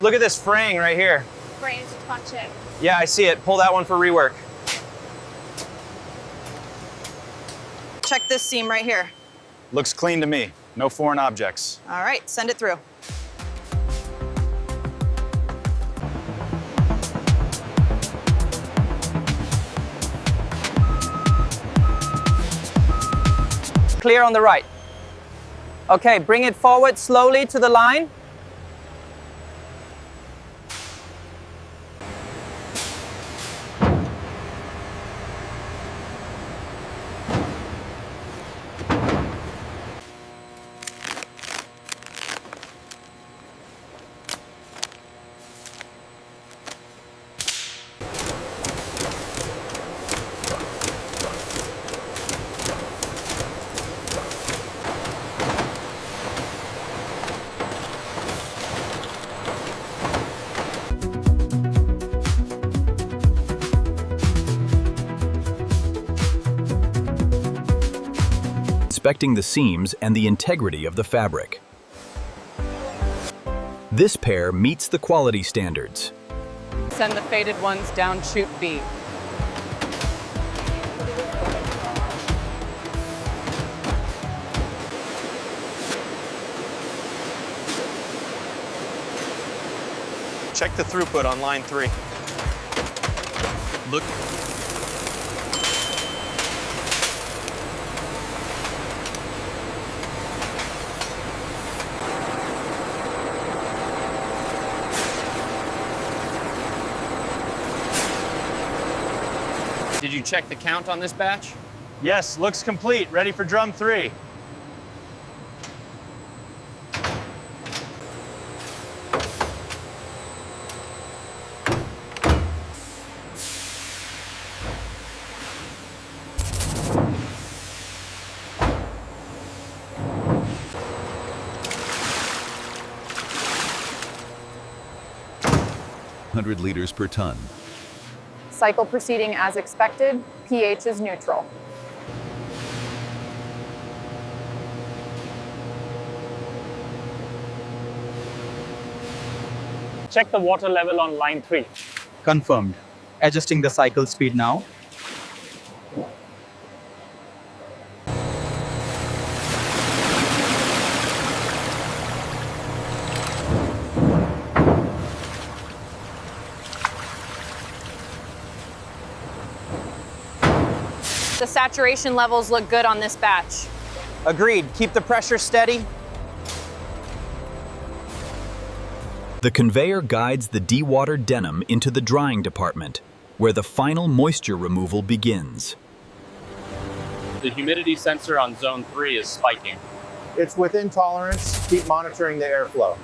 Look at this fraying right here. Fraying to touch it. Yeah, I see it. Pull that one for rework. Check this seam right here. Looks clean to me. No foreign objects. All right, send it through. Clear on the right. Okay, bring it forward slowly to the line. Inspecting the seams and the integrity of the fabric. This pair meets the quality standards. Send the faded ones down chute B. Check the throughput on line 3. Look. Did you check the count on this batch? Yes, looks complete. Ready for drum 3. Liters per ton. Cycle proceeding as expected. pH is neutral. Check the water level on line 3. Confirmed. Adjusting the cycle speed now. The saturation levels look good on this batch. Agreed. Keep the pressure steady. The conveyor guides the dewatered denim into the drying department, where the final moisture removal begins. The humidity sensor on zone 3 is spiking. It's within tolerance. Keep monitoring the airflow.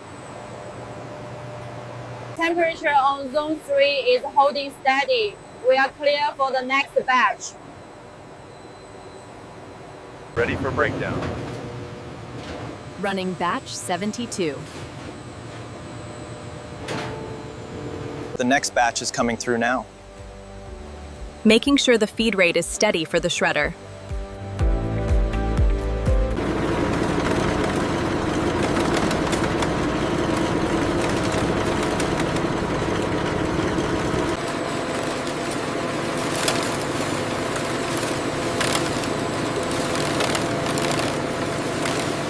Temperature on zone 3 is holding steady. We are clear for the next batch. Ready for breakdown. Running batch 72. The next batch is coming through now. Making sure the feed rate is steady for the shredder.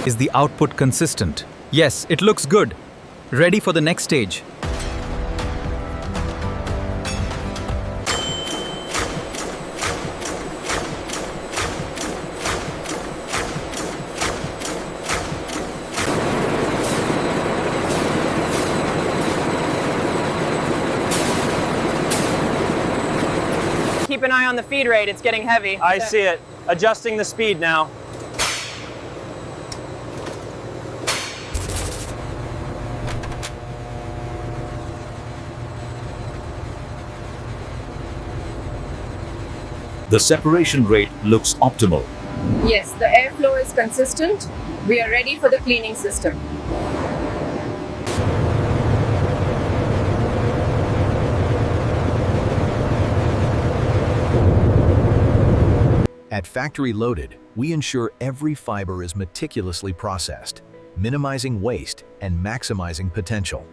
Is the output consistent? Yes, it looks good. Ready for the next stage. Keep an eye on the feed rate. It's getting heavy. I see it. Adjusting the speed now. The separation rate looks optimal. Yes, the airflow is consistent. We are ready for the cleaning system. At factory loaded, we ensure every fiber is meticulously processed, minimizing waste and maximizing potential.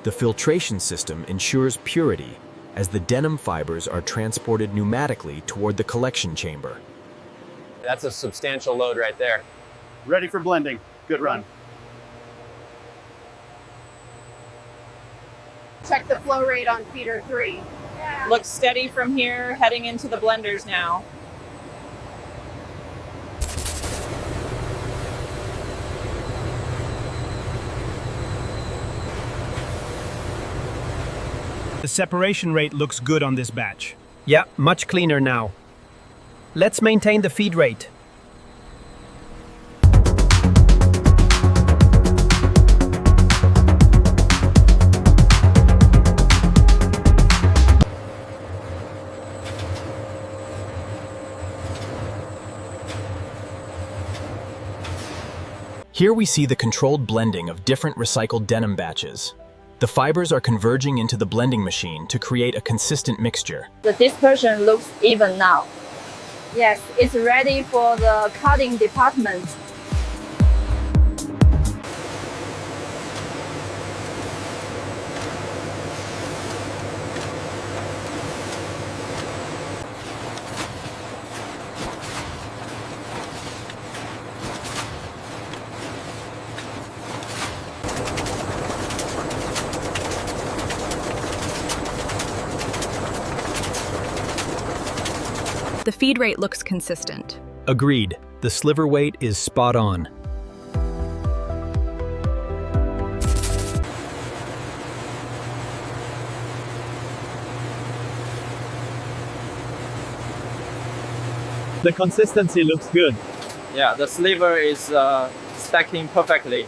The filtration system ensures purity as the denim fibers are transported pneumatically toward the collection chamber. That's a substantial load right there. Ready for blending. Good run. Check the flow rate on feeder 3. Looks steady from here, heading into the blenders now. The separation rate looks good on this batch. Yeah, much cleaner now. Let's maintain the feed rate. Here we see the controlled blending of different recycled denim batches. The fibers are converging into the blending machine to create a consistent mixture. The dispersion looks even now. Yes, it's ready for the cutting department. The feed rate looks consistent. Agreed. The sliver weight is spot on. The consistency looks good. Yeah, the sliver is stacking perfectly.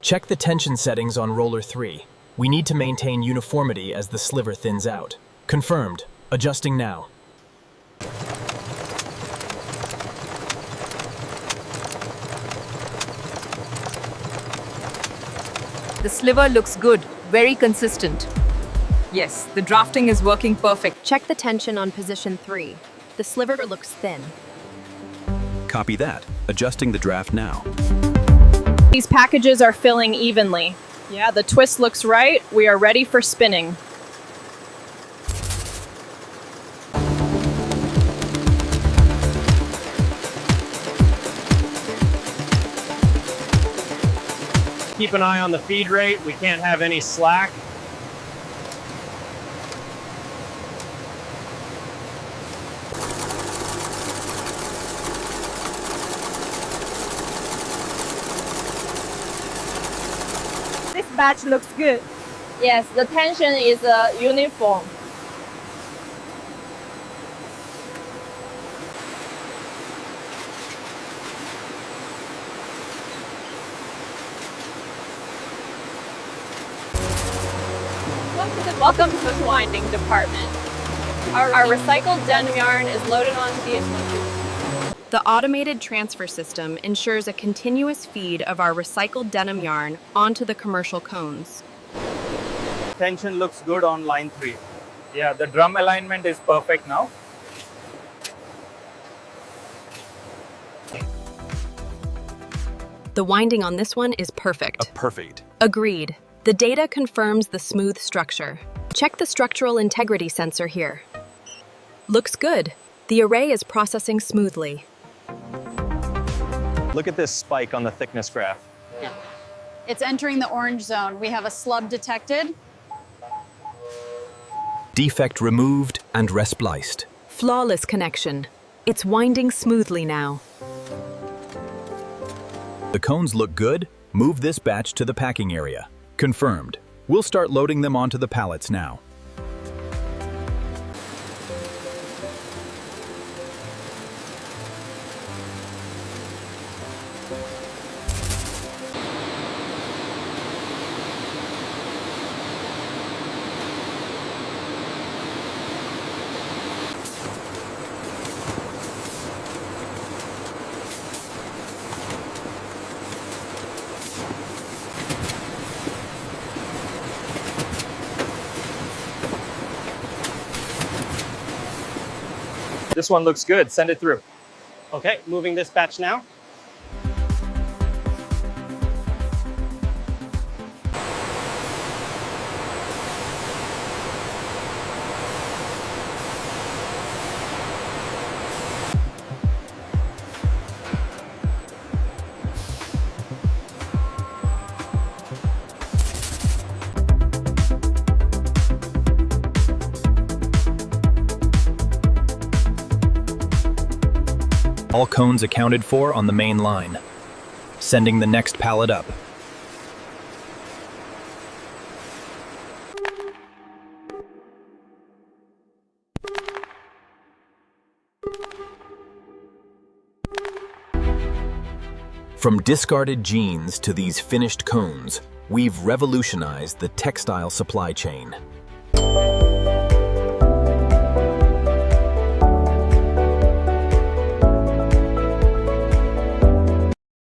Check the tension settings on roller 3. We need to maintain uniformity as the sliver thins out. Confirmed. Adjusting now. The sliver looks good, very consistent. Yes, the drafting is working perfect. Check the tension on position 3. The sliver looks thin. Copy that. Adjusting the draft now. These packages are filling evenly. Yeah, the twist looks right. We are ready for spinning. Keep an eye on the feed rate. We can't have any slack. This batch looks good. Yes, the tension is uniform. Welcome to the winding department. Our recycled denim yarn is loaded onto the assembly. The automated transfer system ensures a continuous feed of our recycled denim yarn onto the commercial cones. Tension looks good on line 3. Yeah, the drum alignment is perfect now. The winding on this one is perfect. Perfect. Agreed. The data confirms the smooth structure. Check the structural integrity sensor here. Looks good. The array is processing smoothly. Look at this spike on the thickness graph. Yeah. It's entering the orange zone. We have a slub detected. Defect removed and respliced. Flawless connection. It's winding smoothly now. The cones look good. Move this batch to the packing area. Confirmed. We'll start loading them onto the pallets now. This one looks good. Send it through. Okay, moving this batch now. All cones accounted for on the main line. Sending the next pallet up. From discarded jeans to these finished cones, we've revolutionized the textile supply chain.